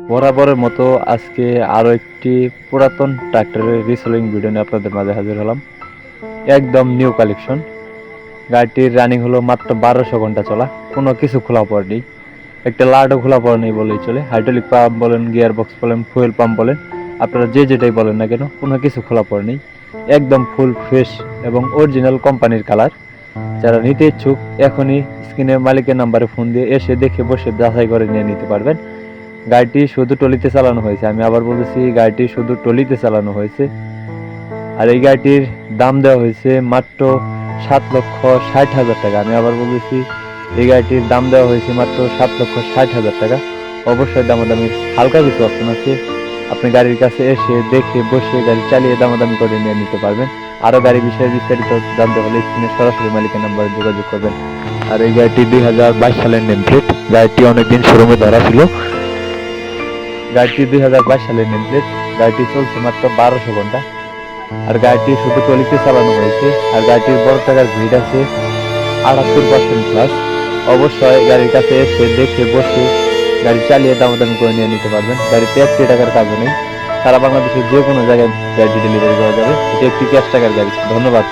বরাবরের মতো আজকে আরও একটি পুরাতন ট্রাক্টরের রিসেলিং ভিডিও নিয়ে আপনাদের মাঝে হাজির হলাম। একদম নিউ কালেকশন। গাড়িটির রানিং হলো মাত্র 1200 ঘন্টা চলা, কোনো কিছু খোলা পড়ে নেই, একটা লাটও খোলা পড়ে নেই বলেই চলে। হাইড্রোলিক পাম্প বলেন, গিয়ার বক্স বলেন, ফুয়েল পাম্প বলেন, আপনারা যে যেটাই বলেন না কেন, কোনো কিছু খোলা পড়ে নেই। একদম ফুল ফ্রেশ এবং অরিজিনাল কোম্পানির কালার। যারা নিতে ইচ্ছুক এখনই স্ক্রিনে মালিকের নাম্বারে ফোন দিয়ে এসে দেখে বসে যাচাই করে নিয়ে নিতে পারবেন। গাড়িটি শুধু টলিতে চালানো হয়েছে, আমি আবার বলতেছি গাড়িটি শুধু টলিতে চালানো হয়েছে। আর এই গাড়িটির দাম দেওয়া হয়েছে মাত্র 7,60,000 টাকা। আমি আবার বলতেছি এই গাড়িটির দাম দেওয়া হয়েছে মাত্র 7,60,000 টাকা। অবশ্যই দামাদামি হালকা কিছু অপশন আছে, আপনি গাড়ির কাছে এসে দেখে বসে গাড়ি চালিয়ে দামাদামি করে নিয়ে নিতে পারবেন। আরও গাড়ি বিষয়ে বিস্তারিত জানতে হলে স্ক্রিনে সরাসরি মালিকের নাম্বারে যোগাযোগ করবেন। আর এই গাড়িটি 2022 সালের নেম প্লেট। গাড়িটি অনেকদিন শোরুমে ধরা ছিল। গাড়িটি 2022 সালের নেম প্লেট। গাড়িটি চলছে মাত্র 1200 ঘন্টা। আর গাড়িটি শুধু টলিতে চালানো হয়েছে। আর গাড়িটির বড় টাকার ভিড় আছে 78% প্লাস। অবশ্যই গাড়ির কাছে এসে দেখে বসে গাড়ি চালিয়ে দামাদামি করে নিয়ে নিতে পারবেন। গাড়িতে 1 টাকার কাজও নেই। সারা বাংলাদেশের যে কোনো জায়গায় গাড়িটি ডেলিভারি করা যাবে। এটি একটি ক্যাশ টাকার গাড়ি। ধন্যবাদ।